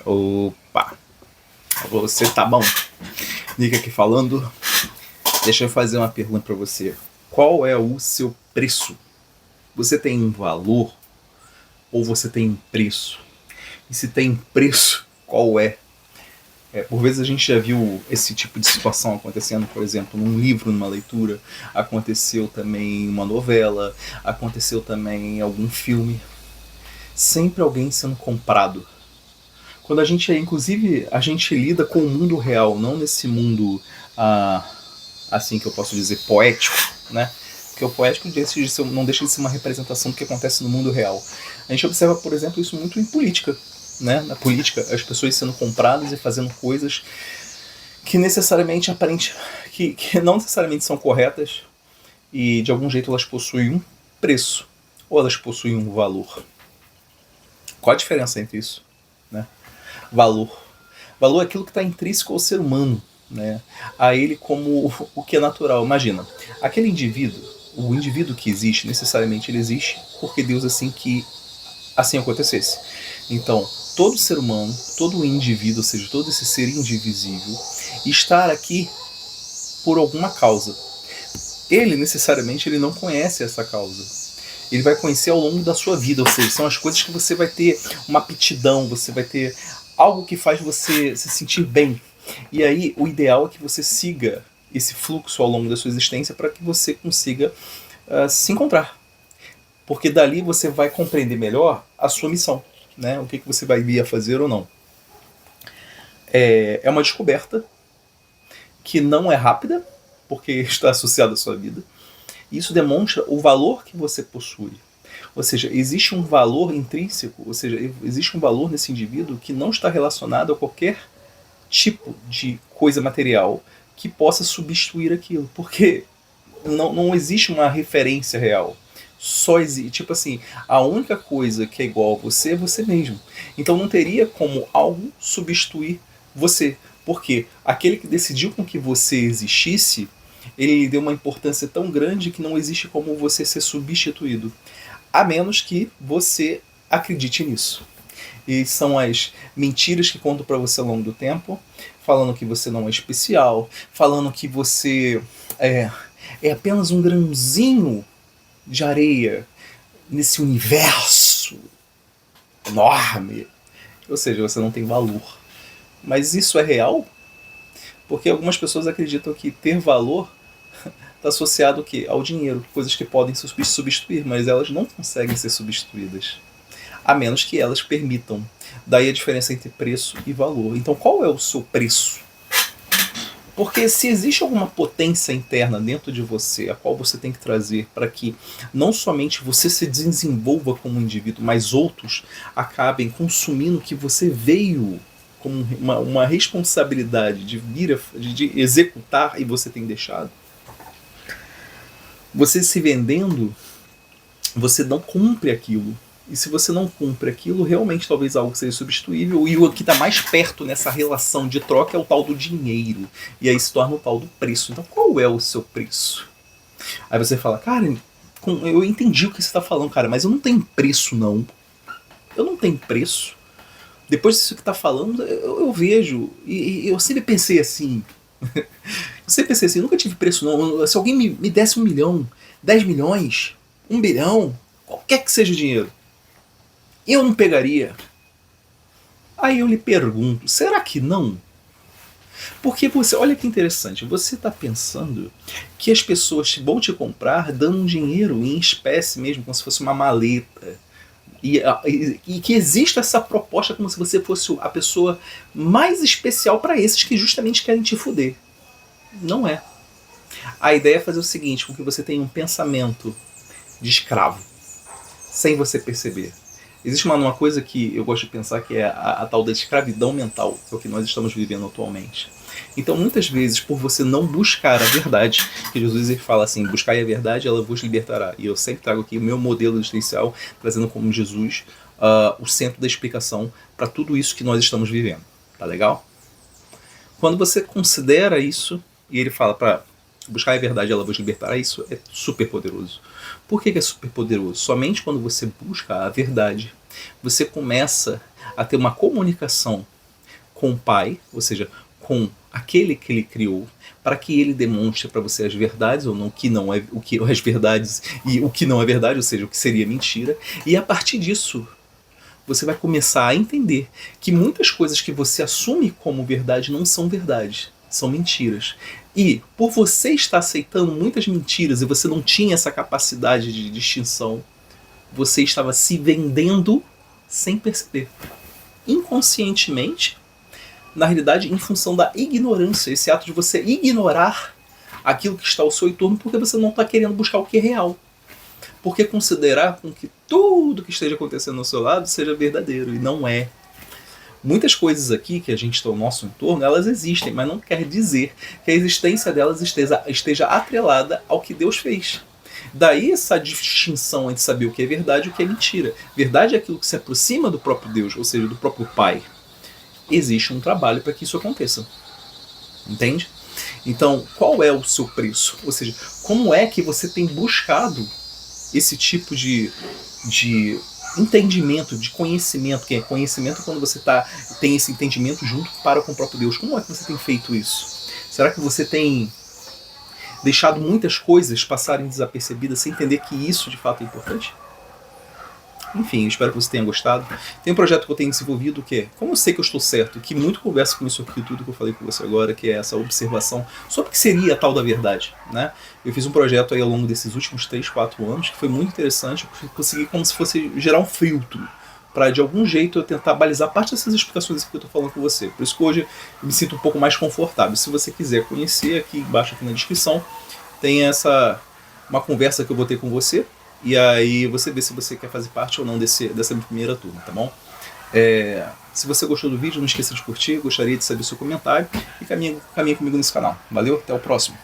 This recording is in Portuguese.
Opa, você tá bom? Nick aqui falando. Deixa eu fazer uma pergunta para você. Qual é o seu preço? Você tem um valor ou você tem um preço? E se tem preço, qual é? Por vezes a gente já viu esse tipo de situação acontecendo, por exemplo, num livro, numa leitura. Aconteceu também em uma novela, aconteceu também em algum filme. Sempre alguém sendo comprado. Quando a gente, inclusive, a gente lida com o mundo real, não nesse mundo, assim que eu posso dizer, poético, né? Porque o poético não deixa de ser uma representação do que acontece no mundo real. A gente observa, por exemplo, isso muito em política, né? Na política, as pessoas sendo compradas e fazendo coisas que necessariamente que não necessariamente são corretas e de algum jeito elas possuem um preço ou elas possuem um valor. Qual a diferença entre isso, né? Valor. Valor é aquilo que está intrínseco ao ser humano, né? A ele como o que é natural. Imagina, aquele indivíduo, o indivíduo que existe, necessariamente ele existe porque Deus assim acontecesse. Então, todo ser humano, todo indivíduo, ou seja, todo esse ser indivisível, estar aqui por alguma causa. Ele, necessariamente, ele não conhece essa causa. Ele vai conhecer ao longo da sua vida, ou seja, são as coisas que você vai ter uma aptidão, você vai ter algo que faz você se sentir bem. E aí, o ideal é que você siga esse fluxo ao longo da sua existência para que você consiga se encontrar. Porque dali você vai compreender melhor a sua missão, né? O que você vai vir a fazer ou não. É uma descoberta que não é rápida, porque está associada à sua vida. Isso demonstra o valor que você possui. Ou seja, existe um valor intrínseco, ou seja, existe um valor nesse indivíduo que não está relacionado a qualquer tipo de coisa material que possa substituir aquilo. Porque não existe uma referência real. Só existe, tipo assim, a única coisa que é igual a você é você mesmo. Então não teria como algo substituir você. Porque aquele que decidiu com que você existisse, ele deu uma importância tão grande que não existe como você ser substituído. A menos que você acredite nisso. E são as mentiras que contam para você ao longo do tempo, falando que você não é especial, falando que você é apenas um grãozinho de areia nesse universo enorme. Ou seja, você não tem valor. Mas isso é real? Porque algumas pessoas acreditam que ter valor está associado ao quê? Ao dinheiro, coisas que podem substituir, mas elas não conseguem ser substituídas, a menos que elas permitam. Daí a diferença entre preço e valor. Então qual é o seu preço? Porque se existe alguma potência interna dentro de você, a qual você tem que trazer para que não somente você se desenvolva como indivíduo, mas outros acabem consumindo o que você veio como uma responsabilidade de executar e você tem deixado, você se vendendo, você não cumpre aquilo. E se você não cumpre aquilo, realmente talvez algo seja substituível. E o que está mais perto nessa relação de troca é o tal do dinheiro. E aí se torna o tal do preço. Então qual é o seu preço? Aí você fala, cara, eu entendi o que você está falando, cara, mas eu não tenho preço não. Eu não tenho preço. Depois disso que está falando, eu vejo. E eu sempre pensei assim. Eu sempre pensei assim, eu nunca tive preço não. Se alguém me desse 1 milhão, 10 milhões, 1 bilhão, qualquer que seja o dinheiro, eu não pegaria. Aí eu lhe pergunto, será que não? Porque você, olha que interessante, você está pensando que as pessoas vão te comprar dando um dinheiro em espécie mesmo, como se fosse uma maleta. E que existe essa proposta como se você fosse a pessoa mais especial para esses que justamente querem te fuder. Não é. A ideia é fazer o seguinte, com que você tenha um pensamento de escravo, sem você perceber. Existe uma coisa que eu gosto de pensar que é a tal da escravidão mental, que é o que nós estamos vivendo atualmente. Então, muitas vezes, por você não buscar a verdade, que Jesus ele fala assim, buscai a verdade, ela vos libertará. E eu sempre trago aqui o meu modelo existencial, trazendo como Jesus o centro da explicação para tudo isso que nós estamos vivendo. Tá legal? Quando você considera isso, e ele fala para buscar a verdade, ela vos libertará, isso é super poderoso. Por que é super poderoso? Somente quando você busca a verdade, você começa a ter uma comunicação com o Pai, ou seja, com aquele que ele criou, para que ele demonstre para você as verdades ou não, as verdades e o que não é verdade, ou seja, o que seria mentira. E a partir disso, você vai começar a entender que muitas coisas que você assume como verdade não são verdade, são mentiras. E por você estar aceitando muitas mentiras e você não tinha essa capacidade de distinção, você estava se vendendo sem perceber. Inconscientemente, na realidade, em função da ignorância, esse ato de você ignorar aquilo que está ao seu entorno porque você não está querendo buscar o que é real. Porque considerar com que tudo que esteja acontecendo ao seu lado seja verdadeiro, e não é. Muitas coisas aqui que a gente está ao nosso entorno, elas existem, mas não quer dizer que a existência delas esteja atrelada ao que Deus fez. Daí essa distinção entre saber o que é verdade e o que é mentira. Verdade é aquilo que se aproxima do próprio Deus, ou seja, do próprio Pai. Existe um trabalho para que isso aconteça. Entende? Então, qual é o seu preço? Ou seja, como é que você tem buscado esse tipo de entendimento, de conhecimento, que é conhecimento quando você tem esse entendimento junto com o próprio Deus. Como é que você tem feito isso? Será que você tem deixado muitas coisas passarem desapercebidas sem entender que isso de fato é importante? Enfim, espero que você tenha gostado. Tem um projeto que eu tenho desenvolvido que é, como eu sei que eu estou certo, que muito conversa com isso aqui, tudo que eu falei com você agora, que é essa observação sobre o que seria a tal da verdade, né? Eu fiz um projeto aí ao longo desses últimos 3, 4 anos, que foi muito interessante, eu consegui como se fosse gerar um filtro, para de algum jeito eu tentar balizar parte dessas explicações que eu estou falando com você. Por isso que hoje eu me sinto um pouco mais confortável. Se você quiser conhecer, aqui embaixo aqui na descrição, tem uma conversa que eu vou ter com você, e aí você vê se você quer fazer parte ou não dessa minha primeira turma, tá bom? Se você gostou do vídeo, não esqueça de curtir, gostaria de saber o seu comentário e caminha comigo nesse canal. Valeu, até o próximo.